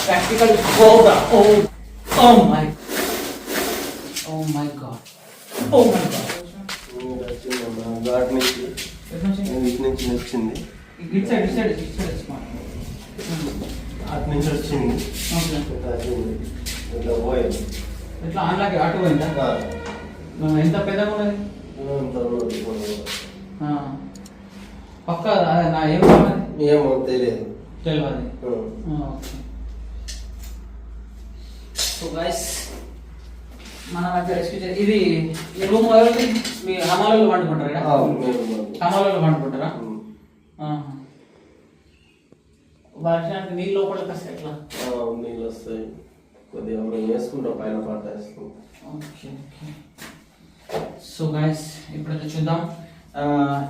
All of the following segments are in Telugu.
practical cobra. Oh my god. Oh my god. Ghat నుంచి ఇటు నుంచి వచ్చింది, ఇటు సైడ్ అటు నుంచి వచ్చింది, ఇట్లా పోయింది. ఇట్లా ఆన్లాకి అటు పోయిందా? ఎంత పెద్దగా ఉన్నది పక్క నా ఏమో తెలియదు. సో గైస్ మనం అయితే రెస్క్యూ చేసి ఇది ఈ రూమ్ ఎవరికి మీ హమాలలో వండుకుంటారు కదా? హమాలలో వండుకుంటారా? వర్షానికి నీళ్ళు లోపలికి వస్తాయి ఎట్లా? నీళ్ళు వస్తాయి, కొద్దిగా వేసుకుంటాం, పైన పాట వేసుకుంటాం. Okay okay. సో గైస్ ఇప్పుడైతే చూద్దాం.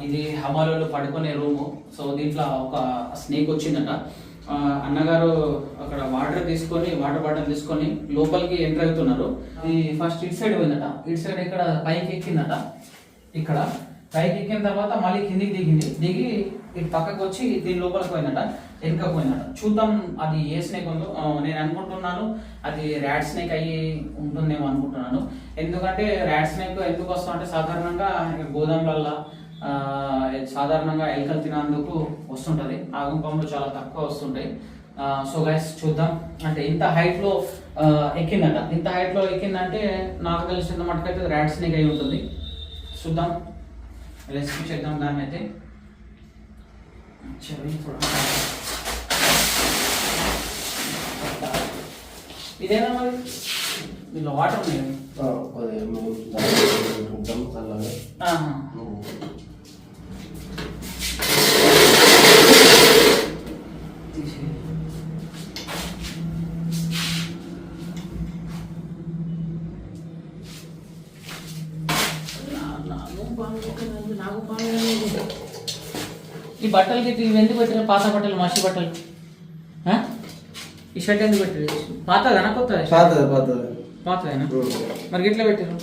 ఇది హమాలలో పడుకునే రూము. సో దీంట్లో ఒక స్నేక్ వచ్చిందట. అన్నగారు అక్కడ వాటర్ బాటిల్ తీసుకొని లోపలికి ఎంటర్ అవుతున్నారు. ఇది ఫస్ట్ ఇటు సైడ్ పోయిందట, ఇటు సైడ్ ఇక్కడ పైకి ఎక్కిందట. ఇక్కడ పైకి ఎక్కిన తర్వాత మళ్ళీ కిందికి దిగి ఇటు పక్కకు వచ్చి దీని లోపలికి పోయిందట, వెనుక పోయిందట. చూద్దాం అది ఏ స్నేక్ ఉందో. నేను అనుకుంటున్నాను అది ర్యాట్ స్నేక్ అయ్యి ఉంటుందేమో అనుకుంటున్నాను. ఎందుకంటే ర్యాట్ స్నేక్ ఎందుకు వస్తా అంటే సాధారణంగా గోదాములల్లో సాధారణంగా ఎలుకలు తినేందుకు వస్తుంటది. ఆగుంపంలో చాలా తక్కువ వస్తుంటాయి. సో గైస్ చూద్దాం. అంటే ఇంత హైట్ లో ఎక్కిందట. ఇంత హైట్ లో ఎక్కిందంటే నాకు తెలిసిన మటుకైతే ర్యాట్ స్నేక్ అయి ఉంటుంది. చూద్దాం, రెస్క్యూ చేద్దాం దాన్ని అయితే. ఇదేనా మరి? దీనిలో వాటర్ ఉన్నాయి. ఈ బట్టలకి ఇవి ఎందుకు పెట్టారు? పాత బట్టలు, మసి బట్టలు. ఈ షర్ట్ ఎందుకు పెట్టారు? పాతదేనా కొత్తది? పాతదేనా? మరి ఎట్లా పెట్టారు?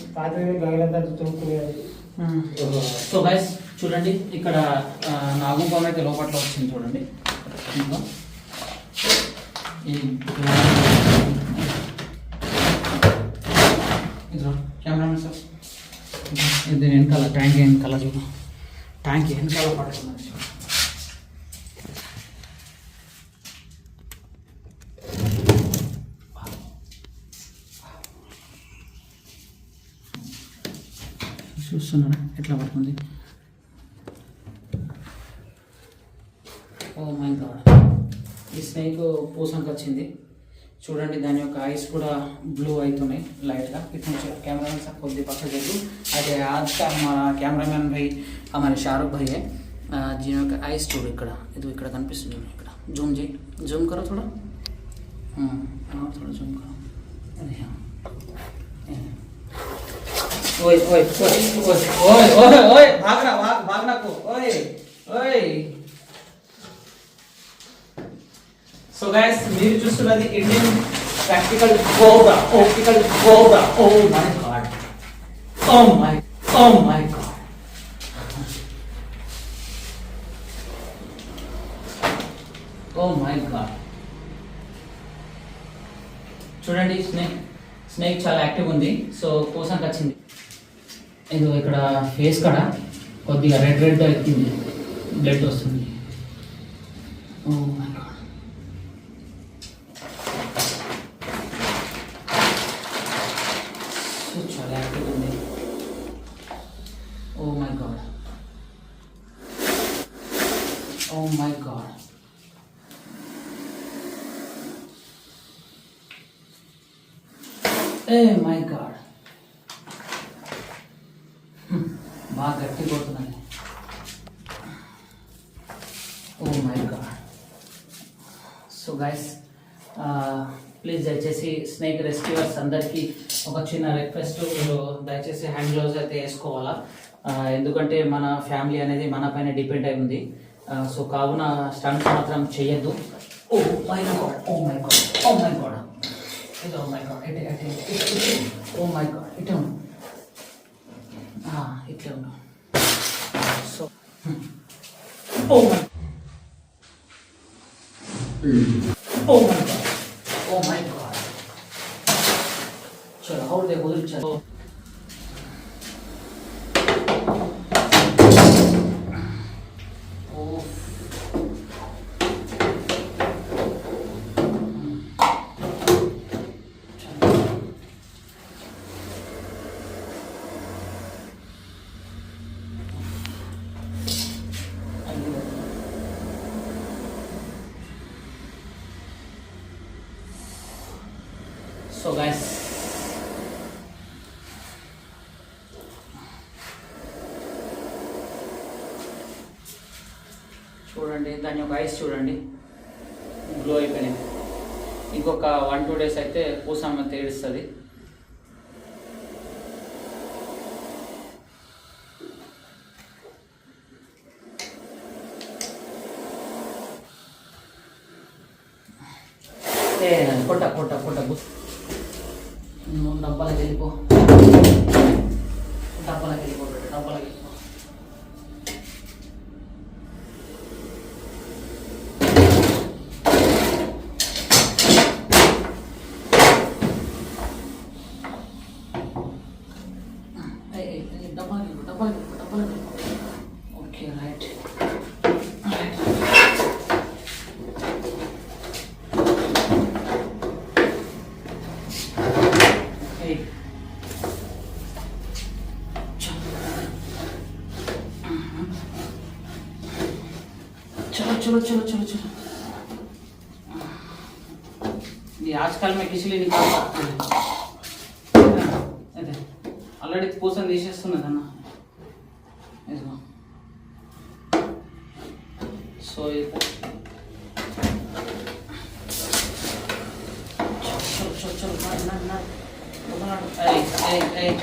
సో గైస్ చూడండి, ఇక్కడ నాగుపాము అయితే లోపట్లో వచ్చింది చూడండి. కెమెరామెన్ సార్, ఇది వెనకాల ట్యాంక్ వెనకాల చూడు, ట్యాంక్ వెనకాల పడుతున్నది. చూస్తున్నారా ఎట్లా పడుతుంది? Oh my god. ఈ స్నేక్ పూసంకి వచ్చింది చూడండి. దాని యొక్క ఐస్ కూడా బ్లూ అవుతున్నాయి లైట్గా. ఇటు నుంచి కెమెరామెన్ సార్ కొద్ది పక్క చెప్పు. అదే आज का हमारा कैमरामैन भाई हमारे शाहरुख भाई है, जिनका आइस చూడు ఇక్కడ, ఇది ఇక్కడ కనిపిస్తుంది. ఇక్కడ జూమ్ करो थोड़ा, थोड़ा जूम करो. अरे हाँ, ओए ओए ओए ओए ओए ओए भागना को ओए ओए. సో గైస్ మీరు చూస్తున్నది Indian practical cobra. Oh my God, oh my God. Oh my God. చూడండి స్నేక్ చాలా యాక్టివ్ ఉంది. సో పూసంకి వచ్చింది. ఇది ఇక్కడ ఫేస్ కాడ కొద్దిగా రెడ్ ఎక్కింది, బ్లడ్ వస్తుంది. Oh my God. చాలా యాక్టివ్ ఉంది. Oh my God, oh my God. Eh my God, బాగా గట్టి కొడుతున్నాయి. Oh my God. So guys please దయచేసి స్నేక్ రెస్క్యూవర్స్ అందరికీ ఒక చిన్న రిక్వెస్ట్, మీరు దయచేసి హ్యాండ్ గ్లౌజ్ అయితే వేసుకోవాలా. ఎందుకంటే మన ఫ్యామిలీ అనేది మన పైన డిపెండ్ అయి ఉంది. సో కావున స్టంట్స్ మాత్రం చేయొద్దు. Oh my God, oh my God, oh my God. ఇది oh my God, oh my God, ఇటే ఉండు, ఇట్లే ఉండు. So oh my, oh my God, oh my God चलो और देखो उधर चलो సో గైస్ చూడండి దాని యొక్క ఐస్ చూడండి గ్లో అయిపోయినాయి. ఇంకొక 1-2 డేస్ అయితే పూసమ్మ తేడుస్తుంది. కొట్ట కొట్ట కొట్ట నువ్వు డబ్బాలకు వెళ్ళిపో డబ్బాలకు వెళ్ళిపో డబ్బాలకు వెళ్ళిపో. డబ్బాలకు వెళ్ళిపో. Okay right. चलो चलो चलो चलो ये आजकल में किसी निकालता अरे ऑलरेडी पूसन తీసేస్తున్నదన్న ఇదిగో సో చలో చలో చలో నా ఏయ్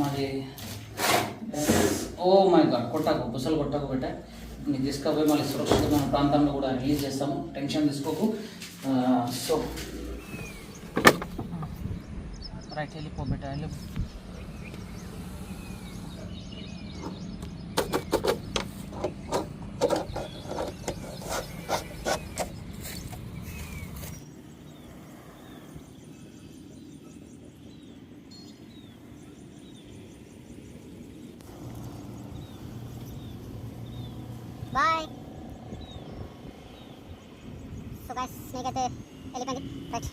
మాది ఓ మై గాడ్ కొట్టకు బుసలు కొట్టకు బెట్ట నీకు తీసుకపోయి మళ్ళీ సురక్షితమైన ప్రాంతంలో కూడా రిలీజ్ చేస్తాము. టెన్షన్ తీసుకోకు. సో రైట్ వెళ్ళిపో బెట్ట వెళ్ళి. బాయ్. సో గైస్ స్నేక్ అయితే వెళ్ళిపోయింది. రైట్.